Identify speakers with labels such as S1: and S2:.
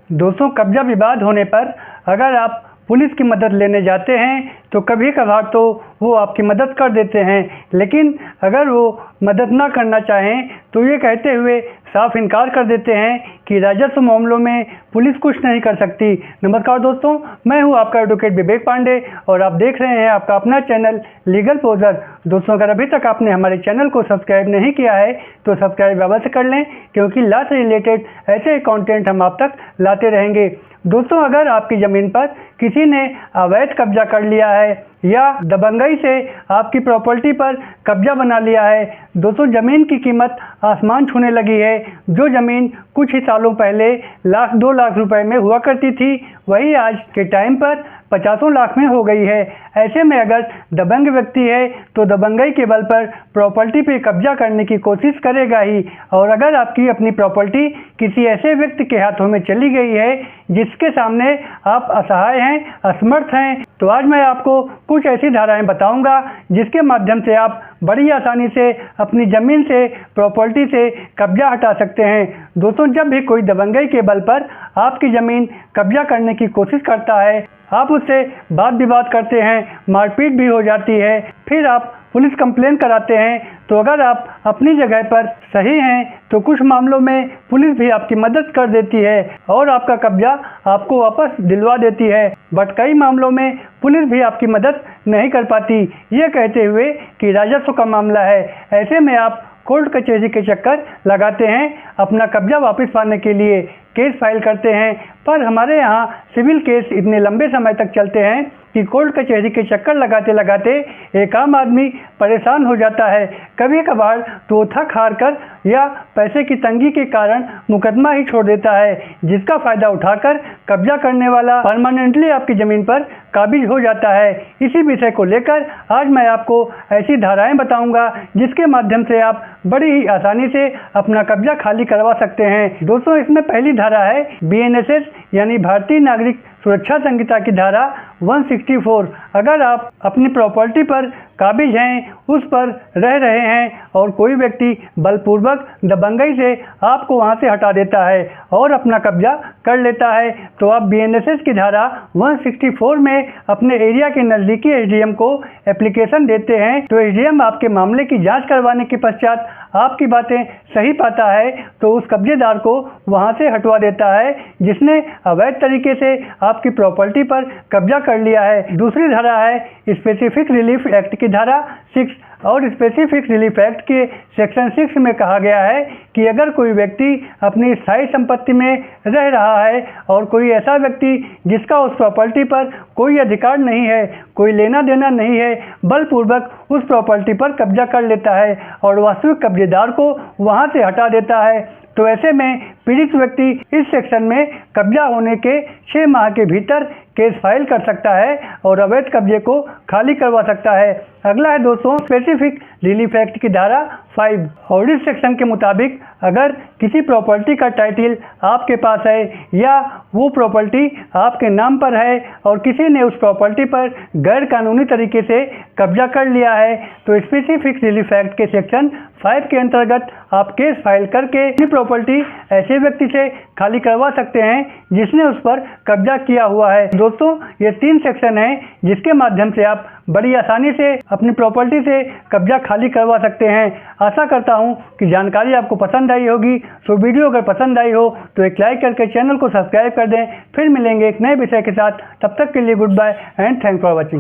S1: दोस्तों, कब्जा विवाद होने पर अगर आप पुलिस की मदद लेने जाते हैं तो कभी कभार तो वो आपकी मदद कर देते हैं, लेकिन अगर वो मदद ना करना चाहें तो ये कहते हुए साफ इनकार कर देते हैं कि राजस्व मामलों में पुलिस कुछ नहीं कर सकती। नमस्कार दोस्तों, मैं हूं आपका एडवोकेट विवेक पांडे और आप देख रहे हैं आपका अपना चैनल लीगल पोजर। दोस्तों, अगर अभी तक आपने हमारे चैनल को सब्सक्राइब नहीं किया है तो सब्सक्राइब अवश्य कर लें, क्योंकि लॉ से रिलेटेड ऐसे कंटेंट हम आप तक लाते रहेंगे। दोस्तों, अगर आपकी ज़मीन पर किसी ने अवैध कब्जा कर लिया है या दबंगई से आपकी प्रॉपर्टी पर कब्जा बना लिया है, दोस्तों ज़मीन की कीमत आसमान छूने लगी है। जो ज़मीन कुछ ही सालों पहले लाख 2 लाख रुपए में हुआ करती थी, वही आज के टाइम पर 50 लाख में हो गई है। ऐसे में अगर दबंग व्यक्ति है तो दबंगई के बल पर प्रॉपर्टी पे कब्जा करने की कोशिश करेगा ही। और अगर आपकी अपनी प्रॉपर्टी किसी ऐसे व्यक्ति के हाथों में चली गई है जिसके सामने आप असहाय हैं, असमर्थ हैं, तो आज मैं आपको कुछ ऐसी धाराएं बताऊंगा जिसके माध्यम से आप बड़ी आसानी से अपनी ज़मीन से, प्रॉपर्टी से कब्जा हटा सकते हैं। दोस्तों, जब भी कोई दबंगई के बल पर आपकी ज़मीन कब्जा करने की कोशिश करता है, आप उससे वाद विवाद करते हैं, मारपीट भी हो जाती है, फिर आप पुलिस कंप्लेन कराते हैं, तो अगर आप अपनी जगह पर सही हैं तो कुछ मामलों में पुलिस भी आपकी मदद कर देती है और आपका कब्जा आपको वापस दिलवा देती है। बट कई मामलों में पुलिस भी आपकी मदद नहीं कर पाती, ये कहते हुए कि राजस्व का मामला है। ऐसे में आप कोर्ट कचहरी के चक्कर लगाते हैं, अपना कब्जा वापस पाने के लिए केस फाइल करते हैं। पर हमारे यहाँ सिविल केस इतने लंबे समय तक चलते हैं कि कोर्ट कचहरी के चक्कर लगाते लगाते एक आम आदमी परेशान हो जाता है। कभी कभार तो थक हार कर या पैसे की तंगी के कारण मुकदमा ही छोड़ देता है, जिसका फ़ायदा उठाकर कब्जा करने वाला परमानेंटली आपकी ज़मीन पर काबिज हो जाता है। इसी विषय को लेकर आज मैं आपको ऐसी धाराएं बताऊंगा जिसके माध्यम से आप बड़ी ही आसानी से अपना कब्जा खाली करवा सकते हैं। दोस्तों, इसमें पहली धारा है BNSS यानी भारतीय नागरिक सुरक्षा संहिता की धारा 164। अगर आप अपनी प्रॉपर्टी पर काबिज हैं, उस पर रह रहे हैं और कोई व्यक्ति बलपूर्वक दबंगई से आपको वहां से हटा देता है और अपना कब्जा कर लेता है, तो आप BNSS की धारा 164 में अपने एरिया के नज़दीकी SDM को एप्लीकेशन देते हैं। तो SDM आपके मामले की जांच करवाने के पश्चात आपकी बातें सही पाता है तो उस कब्जेदार को वहां से हटवा देता है जिसने अवैध तरीके से आपकी प्रॉपर्टी पर कब्जा कर लिया है। दूसरी धारा है स्पेसिफिक रिलीफ एक्ट की धारा 6 और स्पेसिफिक रिलीफ एक्ट के सेक्शन 6 में कहा गया है कि अगर कोई व्यक्ति अपनी स्थायी संपत्ति में रह रहा है और कोई ऐसा व्यक्ति जिसका उस प्रॉपर्टी पर कोई अधिकार नहीं है, कोई लेना देना नहीं है, बलपूर्वक उस प्रॉपर्टी पर कब्जा कर लेता है और वास्तविक कब्जेदार को वहां से हटा देता है, तो ऐसे में पीड़ित व्यक्ति इस सेक्शन में कब्जा होने के 6 माह के भीतर केस फाइल कर सकता है और अवैध कब्जे को खाली करवा सकता है। अगला है दोस्तों स्पेसिफिक रिलीफ एक्ट की धारा 5 और इस सेक्शन के मुताबिक अगर किसी प्रॉपर्टी का टाइटल आपके पास है या वो प्रॉपर्टी आपके नाम पर है और किसी ने उस प्रॉपर्टी पर गैर कानूनी तरीके से कब्जा कर लिया है, तो स्पेसिफिक रिलीफ एक्ट के सेक्शन 5 के अंतर्गत आप केस फाइल करके अपनी प्रॉपर्टी ऐसे व्यक्ति से खाली करवा सकते हैं जिसने उस पर कब्जा किया हुआ है। दोस्तों, ये 3 सेक्शन हैं जिसके माध्यम से आप बड़ी आसानी से अपनी प्रॉपर्टी से कब्जा खाली करवा सकते हैं। आशा करता हूं कि जानकारी आपको पसंद आई होगी। तो वीडियो अगर पसंद आई हो तो एक लाइक करके चैनल को सब्सक्राइब कर दें। फिर मिलेंगे एक नए विषय के साथ, तब तक के लिए good bye and thanks for watching.